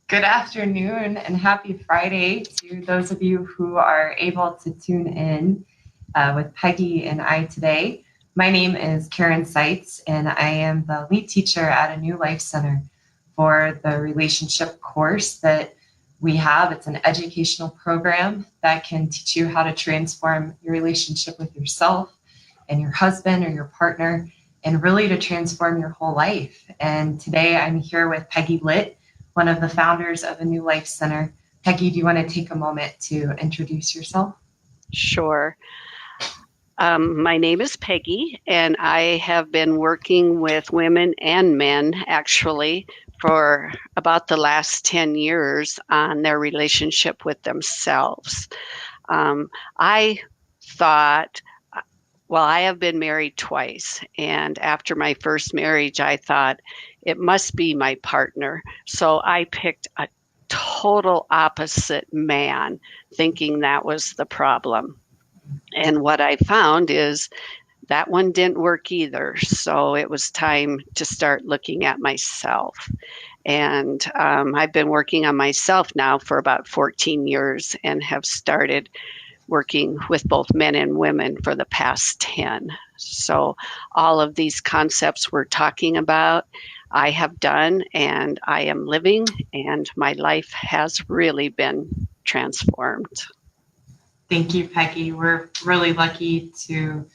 Good afternoon and happy Friday to those of you who are able to tune in with Peggy and I today. My name is Karen Seitz, and I am the lead teacher at a New Life Center for the relationship course that we have. It's an educational program that can teach you how to transform your relationship with yourself and your husband or your partner, and really to transform your whole life. And today I'm here with Peggy Litt, one of the founders of a New Life Center. Peggy, do you want to take a moment to introduce yourself? Sure. My name is Peggy, and I have been working with women and men actually for about the last 10 years on their relationship with themselves. I thought, well, I have been married twice, and after my first marriage, I thought it must be my partner. So I picked a total opposite man, thinking that was the problem. And what I found is that one didn't work either. So it was time to start looking at myself. And I've been working on myself now for about 14 years and have started working with both men and women for the past 10. So all of these concepts we're talking about, I have done and I am living, and my life has really been transformed. Thank you, Peggy. We're really lucky to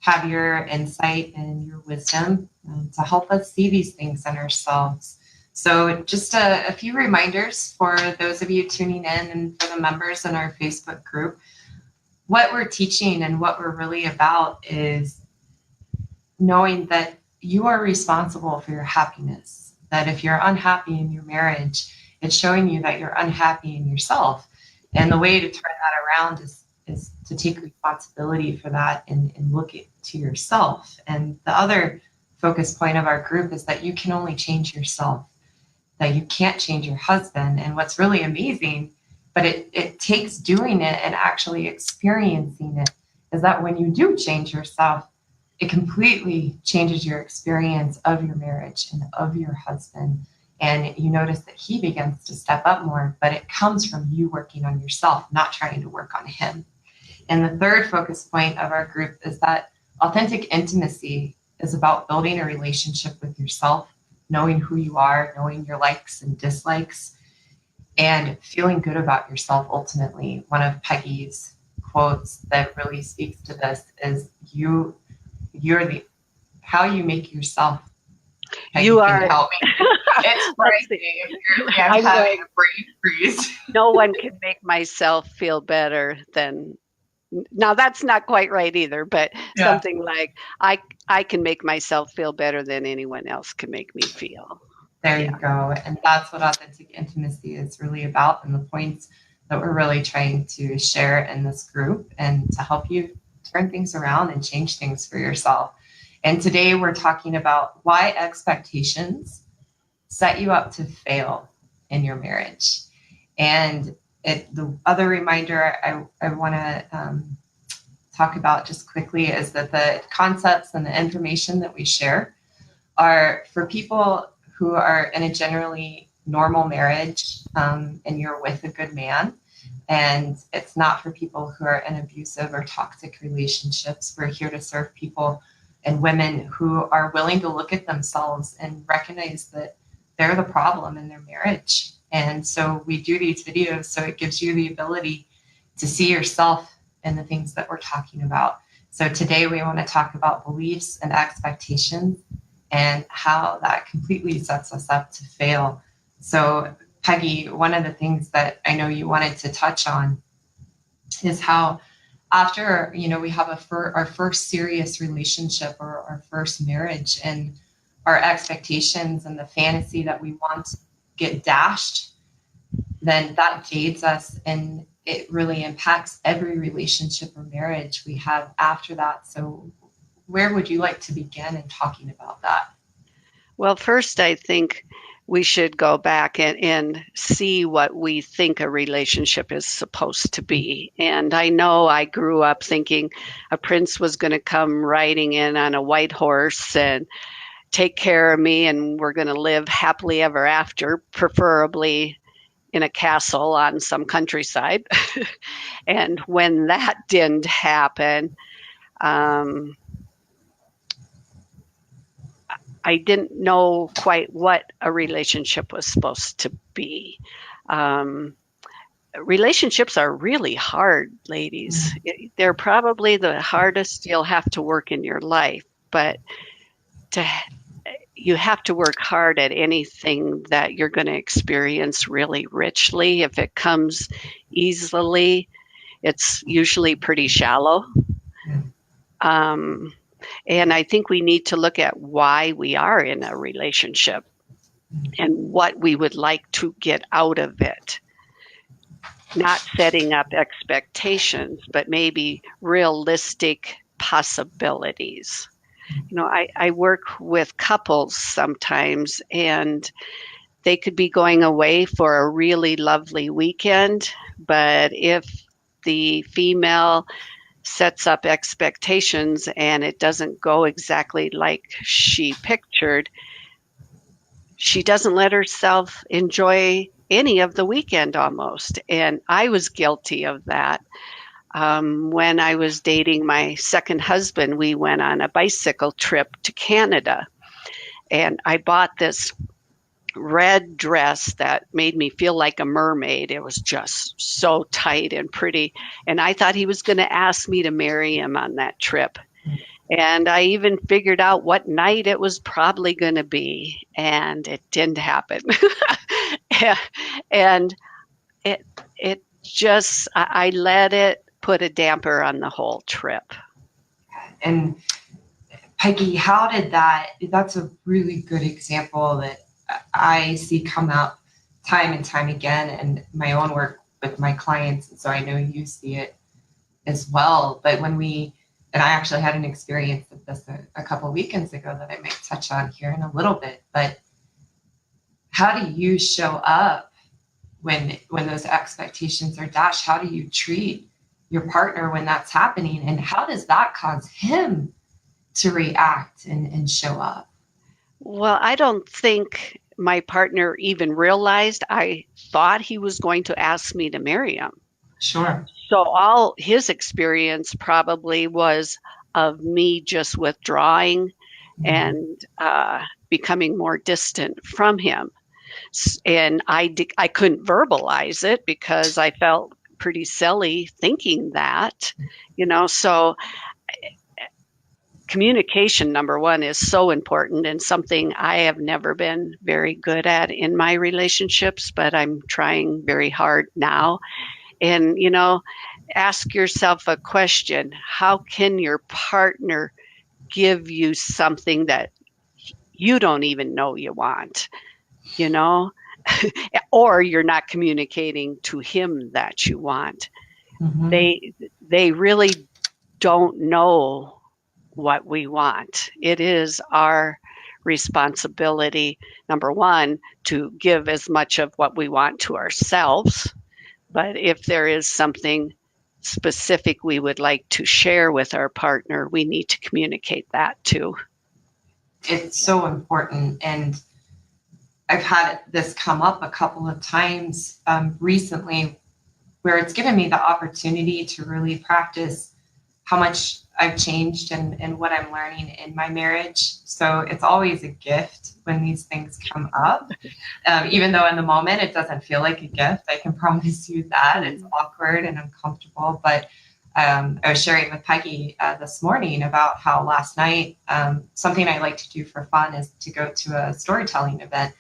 have your insight and your wisdom to help us see these things in ourselves. So just a few reminders for those of you tuning in and for the members in our Facebook group. What we're teaching and what we're really about is knowing that you are responsible for your happiness, that if you're unhappy in your marriage, it's showing you that you're unhappy in yourself. And the way to turn that around is to take responsibility for that and look to yourself. And the other focus point of our group is that you can only change yourself, that you can't change your husband. And what's really amazing, but it takes doing it and actually experiencing it, is that when you do change yourself, it completely changes your experience of your marriage and of your husband. And you notice that he begins to step up more, but it comes from you working on yourself, not trying to work on him. And the third focus point of our group is that authentic intimacy is about building a relationship with yourself, knowing who you are, knowing your likes and dislikes, and feeling good about yourself ultimately. One of Peggy's quotes that really speaks to this is you're the how you make yourself. Peggy, You can are. you help me? It's Friday. Apparently, I'm having a brain freeze. No one can make myself feel better than. Now that's not quite right either, but Yeah. something like I can make myself feel better than anyone else can make me feel. There Yeah. you go. And that's what authentic intimacy is really about, and the points that we're really trying to share in this group and to help you turn things around and change things for yourself. And today we're talking about why expectations set you up to fail in your marriage. And the other reminder I want to talk about just quickly is that the concepts and the information that we share are for people who are in a generally normal marriage, and you're with a good man. And it's not for people who are in abusive or toxic relationships. We're here to serve people and women who are willing to look at themselves and recognize that they're the problem in their marriage. And so we do these videos so it gives you the ability to see yourself in the things that we're talking about. So today we want to talk about beliefs and expectations and how that completely sets us up to fail. So Peggy, one of the things that I know you wanted to touch on is how after, we have our first serious relationship or our first marriage, and our expectations and the fantasy that we want to get dashed, then that jades us, and it really impacts every relationship or marriage we have after that. So where would you like to begin in talking about that? Well, first, I think we should go back and see what we think a relationship is supposed to be. And I know I grew up thinking a prince was going to come riding in on a white horse and take care of me, and we're going to live happily ever after, preferably in a castle on some countryside. And when that didn't happen, I didn't know quite what a relationship was supposed to be. Relationships are really hard, ladies. They're probably the hardest you'll have to work in your life, but you have to work hard at anything that you're going to experience really richly. If it comes easily, it's usually pretty shallow. And I think we need to look at why we are in a relationship and what we would like to get out of it. Not setting up expectations, but maybe realistic possibilities. You know, I work with couples sometimes, and they could be going away for a really lovely weekend, but if the female sets up expectations and it doesn't go exactly like she pictured, she doesn't let herself enjoy any of the weekend almost. And I was guilty of that. When I was dating my second husband, we went on a bicycle trip to Canada. And I bought this red dress that made me feel like a mermaid. It was just so tight and pretty. And I thought he was going to ask me to marry him on that trip. And I even figured out what night it was probably going to be. And it didn't happen. And it just, I let it put a damper on the whole trip. And Peggy, how did that's a really good example that I see come up time and time again in my own work with my clients. And so I know you see it as well. But and I actually had an experience with this a couple of weekends ago that I might touch on here in a little bit, but how do you show up when those expectations are dashed? How do you treat your partner when that's happening? And how does that cause him to react and show up? Well, I don't think my partner even realized I thought he was going to ask me to marry him. Sure. So all his experience probably was of me just withdrawing and becoming more distant from him. And I couldn't verbalize it because I felt pretty silly thinking that, so communication, number one, is so important and something I have never been very good at in my relationships, but I'm trying very hard now. And, ask yourself a question. How can your partner give you something that you don't even know you want, or you're not communicating to him that you want? Mm-hmm. They really don't know what we want. It is our responsibility, number one, to give as much of what we want to ourselves. But if there is something specific we would like to share with our partner, we need to communicate that too. It's so important. And I've had this come up a couple of times recently where it's given me the opportunity to really practice how much I've changed and what I'm learning in my marriage. So it's always a gift when these things come up. Even though in the moment it doesn't feel like a gift, I can promise you that it's awkward and uncomfortable. But I was sharing with Peggy this morning about how last night, something I like to do for fun is to go to a storytelling event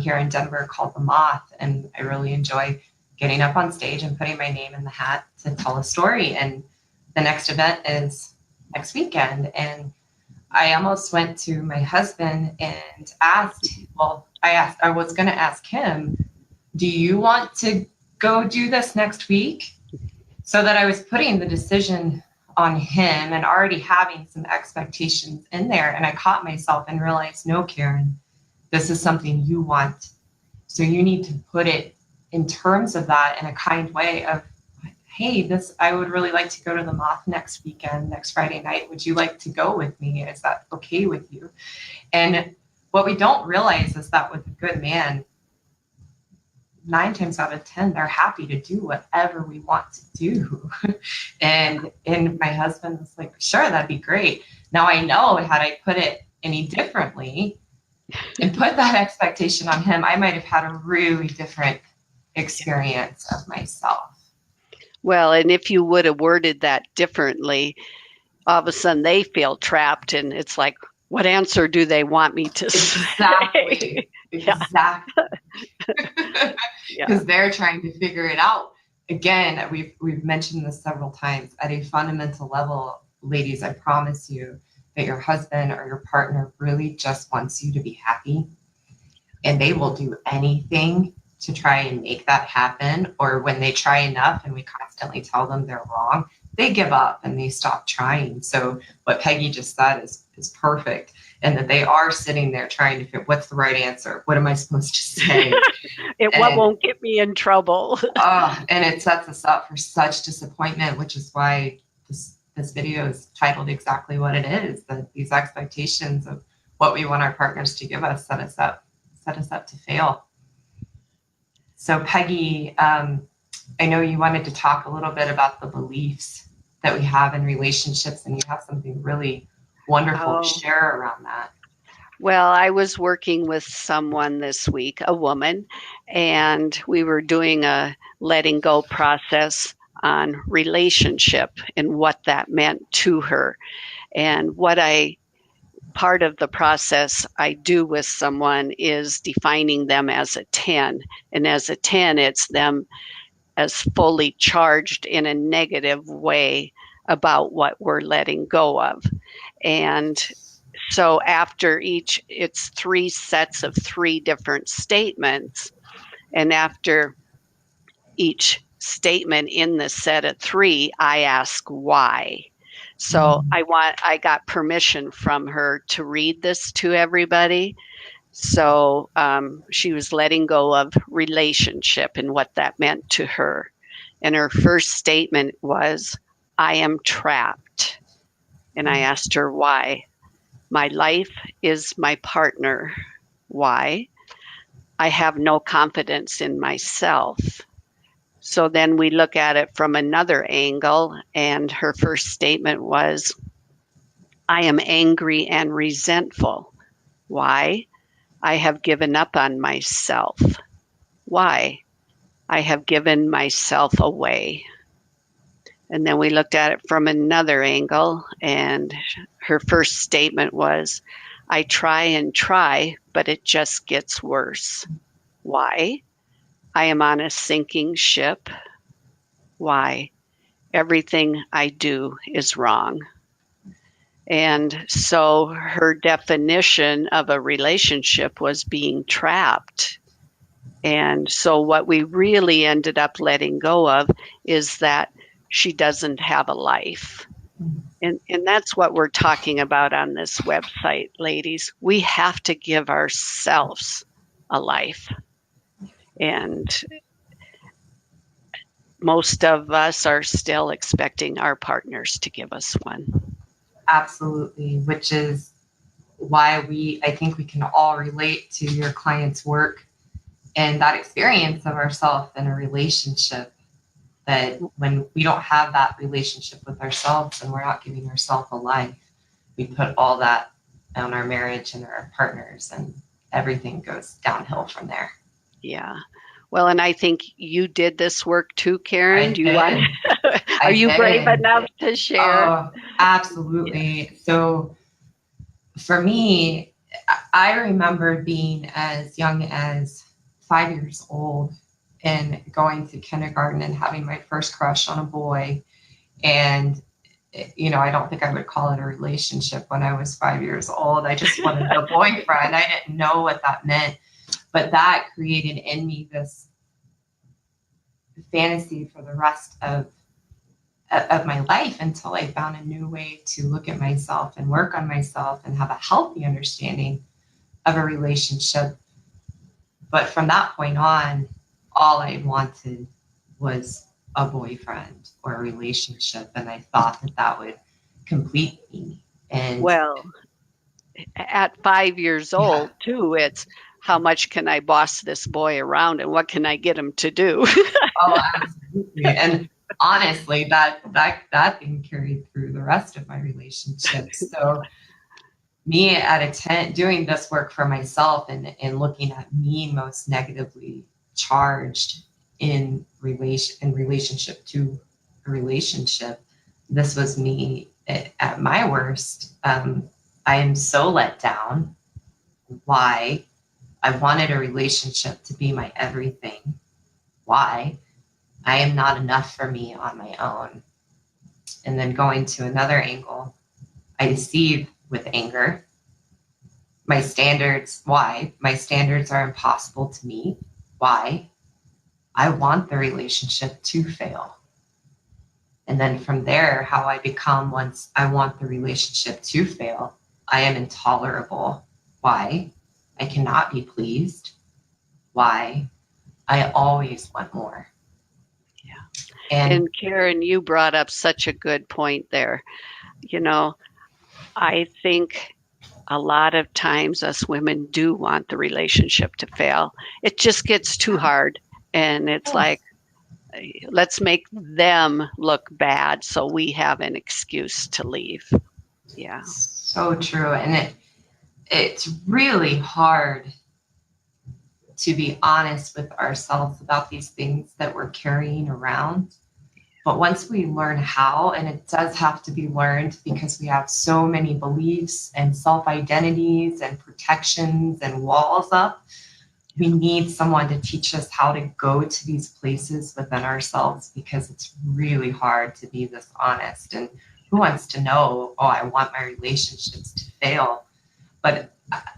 here in Denver called the Moth. And I really enjoy getting up on stage and putting my name in the hat to tell a story. And the next event is next weekend. And I almost went to my husband and I was going to ask him, do you want to go do this next week? So that I was putting the decision on him and already having some expectations in there. And I caught myself and realized, no, Karen, this is something you want. So you need to put it in terms of that in a kind way of, hey, I would really like to go to the Moth next weekend, next Friday night. Would you like to go with me? Is that okay with you? And what we don't realize is that with a good man, 9 times out of 10, they're happy to do whatever we want to do. and my husband was like, sure, that'd be great. Now I know, had I put it any differently and put that expectation on him, I might have had a really different experience of myself. Well, and if you would have worded that differently, all of a sudden they feel trapped, and it's like, what answer do they want me to say? Exactly. Because they're trying to figure it out. Again, we've mentioned this several times. At a fundamental level, ladies, I promise you that your husband or your partner really just wants you to be happy, and they will do anything to try and make that happen. Or when they try enough and we constantly tell them they're wrong, they give up and they stop trying. So what Peggy just said is perfect. And that they are sitting there trying to figure, what's the right answer? What am I supposed to say? What won't get me in trouble? And it sets us up for such disappointment, which is why this video is titled exactly what it is, that these expectations of what we want our partners to give us set us up to fail. So Peggy, I know you wanted to talk a little bit about the beliefs that we have in relationships, and you have something really wonderful to share around that. Well, I was working with someone this week, a woman, and we were doing a letting go process on relationship and what that meant to her. And part of the process I do with someone is defining them as a 10. And as a 10, it's them as fully charged in a negative way about what we're letting go of. And so after it's 3 sets of 3 different statements. And after each statement in the set of 3, I ask why. So I got permission from her to read this to everybody. So she was letting go of relationship and what that meant to her. And her first statement was, I am trapped. And I asked her why. My life is my partner. Why? I have no confidence in myself. So then we look at it from another angle, and her first statement was, I am angry and resentful. Why? I have given up on myself. Why? I have given myself away. And then we looked at it from another angle, and her first statement was, I try and try, but it just gets worse. Why? I am on a sinking ship. Why? Everything I do is wrong. And so her definition of a relationship was being trapped. And so what we really ended up letting go of is that she doesn't have a life. And that's what we're talking about on this website, ladies. We have to give ourselves a life. And most of us are still expecting our partners to give us one. Absolutely, which is why I think we can all relate to your client's work and that experience of ourselves in a relationship, that when we don't have that relationship with ourselves and we're not giving ourselves a life, we put all that on our marriage and our partners, and everything goes downhill from there. Yeah. Well, and I think you did this work too, Karen. Are you brave enough to share? Oh, absolutely. Yeah. So for me, I remember being as young as 5 years old and going to kindergarten and having my first crush on a boy. And, I don't think I would call it a relationship when I was 5 years old. I just wanted a boyfriend. I didn't know what that meant. But that created in me this fantasy for the rest of my life until I found a new way to look at myself and work on myself and have a healthy understanding of a relationship. But from that point on, all I wanted was a boyfriend or a relationship. And I thought that would complete me. And well, at 5 years old too, it's how much can I boss this boy around and what can I get him to do? Oh, absolutely. And honestly, that thing carried through the rest of my relationships. So me at a tent doing this work for myself and looking at me most negatively charged in relationship to a relationship. This was me at my worst. I am so let down. Why? I wanted a relationship to be my everything. Why? I am not enough for me on my own. And then going to another angle, I deceive with anger. My standards, why? My standards are impossible to meet. Why? I want the relationship to fail. And then from there, how I become once I want the relationship to fail, I am intolerable. Why? I cannot be pleased. Why? I always want more. And Karen, you brought up such a good point there. You know, I think a lot of times us women do want the relationship to fail. It just gets too hard. And it's like, let's make them look bad so we have an excuse to leave. Yeah. So true. And it's really hard to be honest with ourselves about these things that we're carrying around. But once we learn how, and it does have to be learned because we have so many beliefs and self-identities and protections and walls up, we need someone to teach us how to go to these places within ourselves because it's really hard to be this honest. And who wants to know, oh, I want my relationships to fail? But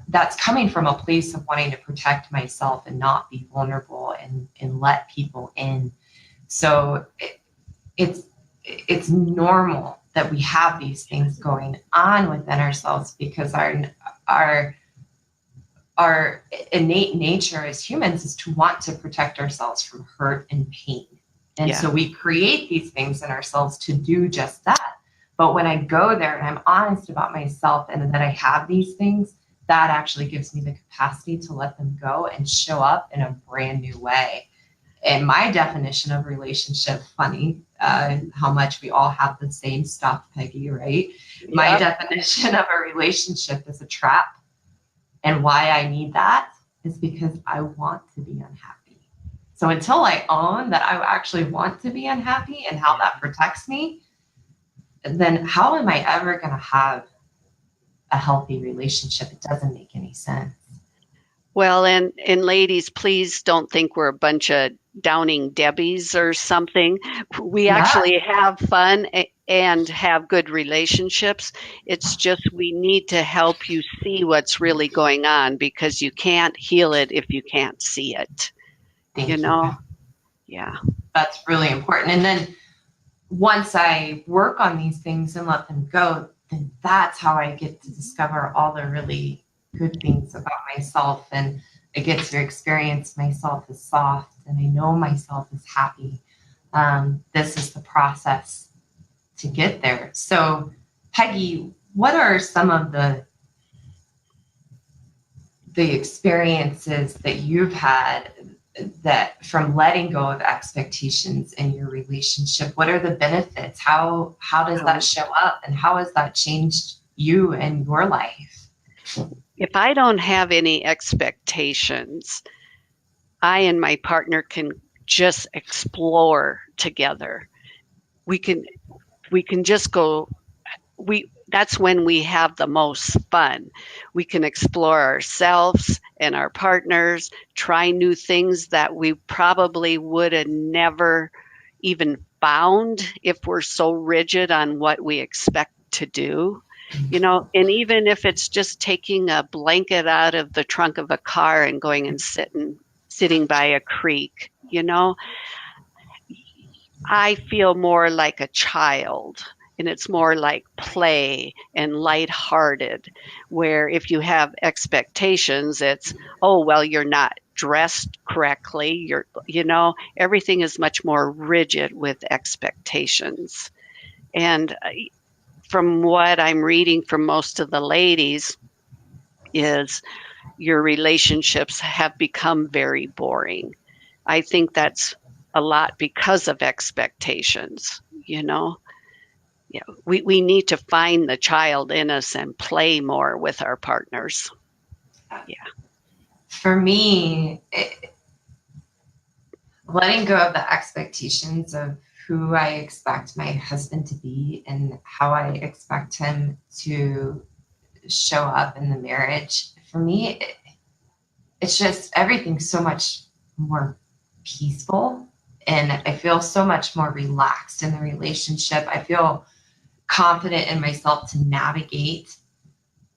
that's coming from a place of wanting to protect myself and not be vulnerable and let people in. So it's normal that we have these things going on within ourselves because our innate nature as humans is to want to protect ourselves from hurt and pain. And so we create these things in ourselves to do just that. But when I go there and I'm honest about myself and that I have these things, that actually gives me the capacity to let them go and show up in a brand new way. And my definition of relationship, funny, how much we all have the same stuff, Peggy, right? Yep. My definition of a relationship is a trap. And why I need that is because I want to be unhappy. So until I own that I actually want to be unhappy and how that protects me, then how am I ever going to have a healthy relationship? It doesn't make any sense. Well, and ladies, please don't think we're a bunch of downing Debbies or something. We actually have fun and have good relationships. It's just we need to help you see what's really going on because you can't heal it if you can't see it. Thank you. Yeah. That's really important. And then once I work on these things and let them go, then that's how I get to discover all the really good things about myself. And I get to experience myself as soft and I know myself as happy. This is the process to get there. So Peggy, what are some of the experiences that you've had that from letting go of expectations in your relationship? What are the benefits? How does that show up and how has that changed you and your life? If I don't have any expectations, I and my partner can just explore together. We can just go, that's when we have the most fun. We can explore ourselves and our partners, try new things that we probably would have never even found if we're so rigid on what we expect to do. And even if it's just taking a blanket out of the trunk of a car and going and sitting by a creek, I feel more like a child. And it's more like play and lighthearted, where if you have expectations, it's, oh, well, you're not dressed correctly. Everything is much more rigid with expectations. And from what I'm reading from most of the ladies is your relationships have become very boring. I think that's a lot because of expectations, you know. Yeah, we need to find the child in us and play more with our partners. Yeah. For me, letting go of the expectations of who I expect my husband to be and how I expect him to show up in the marriage, for me, it's just everything's so much more peaceful. And I feel so much more relaxed in the relationship. I feel confident in myself to navigate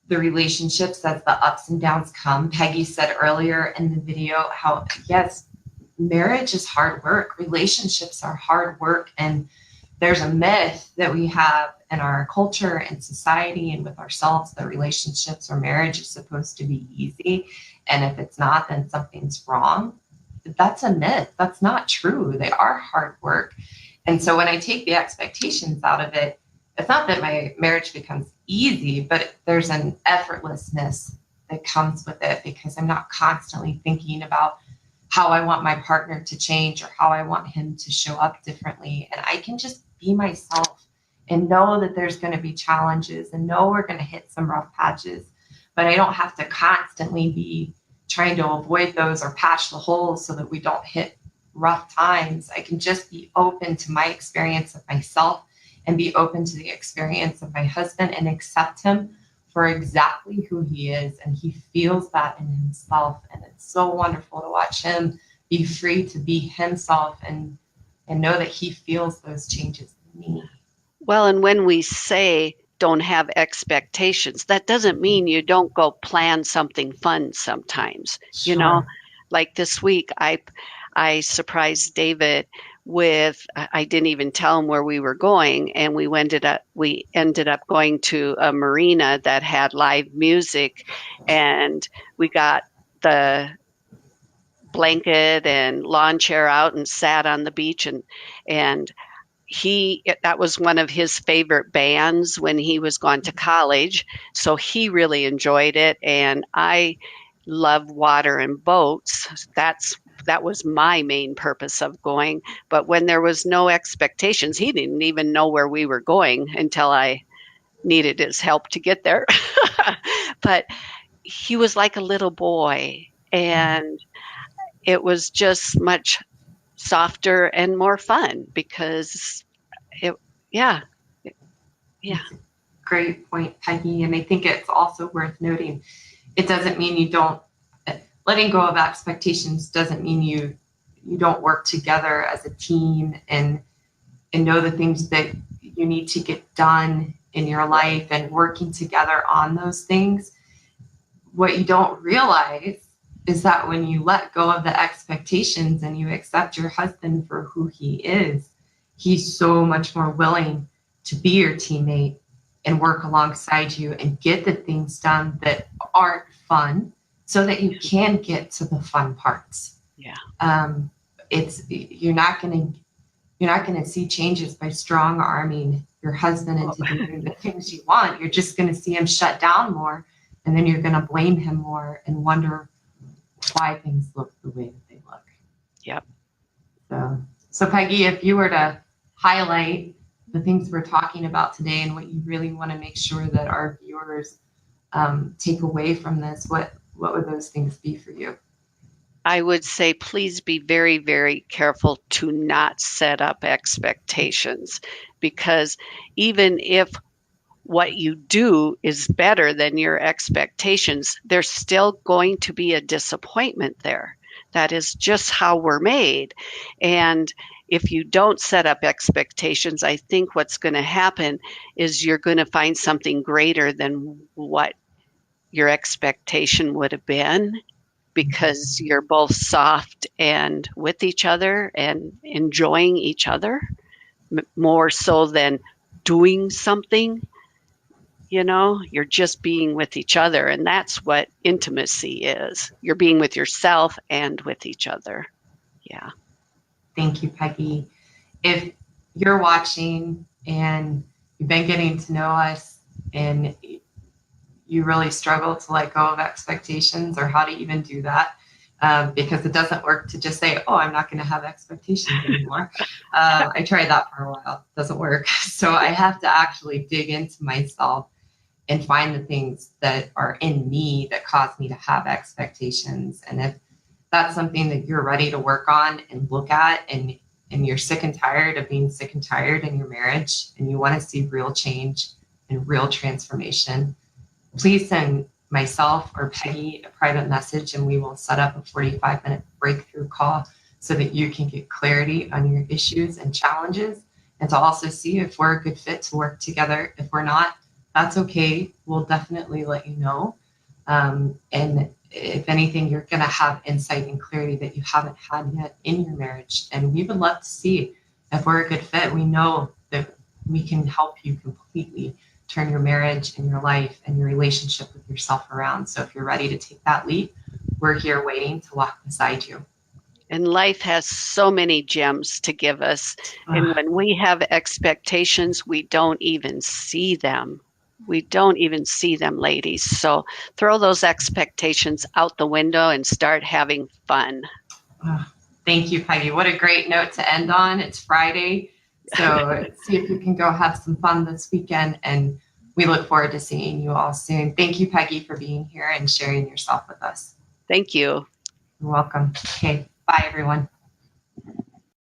the relationships as the ups and downs come. Peggy said earlier in the video how, yes, marriage is hard work, relationships are hard work. And there's a myth that we have in our culture and society and with ourselves that relationships or marriage is supposed to be easy. And if it's not, then something's wrong. That's a myth. That's not true. They are hard work. And so when I take the expectations out of it, it's not that my marriage becomes easy, but there's an effortlessness that comes with it because I'm not constantly thinking about how I want my partner to change or how I want him to show up differently. And I can just be myself and know that there's going to be challenges and know we're going to hit some rough patches, but I don't have to constantly be trying to avoid those or patch the holes so that we don't hit rough times. I can just be open to my experience of myself and be open to the experience of my husband and accept him for exactly who he is. And he feels that in himself. And it's so wonderful to watch him be free to be himself and know that he feels those changes in me. Well, and when we say don't have expectations, that doesn't mean you don't go plan something fun sometimes. Sure. You know, like this week, I surprised David with, I didn't even tell him where we were going, and we ended up going to a marina that had live music, and we got the blanket and lawn chair out and sat on the beach, and that was one of his favorite bands when he was gone to college, so he really enjoyed it. And I love water and boats. That was my main purpose of going. But when there was no expectations, he didn't even know where we were going until I needed his help to get there. But he was like a little boy, and it was just much softer and more fun because yeah. Great point, Peggy. And I think it's also worth noting, it doesn't mean you don't, letting go of expectations doesn't mean you don't work together as a team and know the things that you need to get done in your life and working together on those things. What you don't realize is that when you let go of the expectations and you accept your husband for who he is, he's so much more willing to be your teammate and work alongside you and get the things done that aren't fun so that you can get to the fun parts. Yeah. You're not going to see changes by strong arming your husband into doing the things you want. You're just going to see him shut down more, and then you're going to blame him more and wonder why things look the way that they look. Yep. So Peggy, if you were to highlight the things we're talking about today and what you really want to make sure that our viewers take away from this, what would those things be for you? I would say please be very, very careful to not set up expectations, because even if what you do is better than your expectations, there's still going to be a disappointment there. That is just how we're made. And if you don't set up expectations, I think what's going to happen is you're going to find something greater than what your expectation would have been, because you're both soft and with each other and enjoying each other more so than doing something. You're just being with each other, and that's what intimacy is. You're being with yourself and with each other. Yeah. Thank you, Peggy. If you're watching and you've been getting to know us and you really struggle to let go of expectations or how to even do that. Because it doesn't work to just say, oh, I'm not going to have expectations anymore. I tried that for a while. It doesn't work. So I have to actually dig into myself and find the things that are in me that cause me to have expectations. And if that's something that you're ready to work on and look at, and you're sick and tired of being sick and tired in your marriage, and you want to see real change and real transformation, please send myself or Peggy a private message, and we will set up a 45-minute breakthrough call so that you can get clarity on your issues and challenges, and to also see if we're a good fit to work together. If we're not, that's okay. We'll definitely let you know. And if anything, you're going to have insight and clarity that you haven't had yet in your marriage. And we would love to see if we're a good fit. We know that we can help you completely turn your marriage and your life and your relationship with yourself around. So if you're ready to take that leap, we're here waiting to walk beside you. And life has so many gems to give us. And when we have expectations, we don't even see them. We don't even see them, ladies. So throw those expectations out the window and start having fun. Thank you, Peggy. What a great note to end on. It's Friday. So see if you can go have some fun this weekend. And we look forward to seeing you all soon. Thank you, Peggy, for being here and sharing yourself with us. Thank you. You're welcome. Okay. Bye, everyone.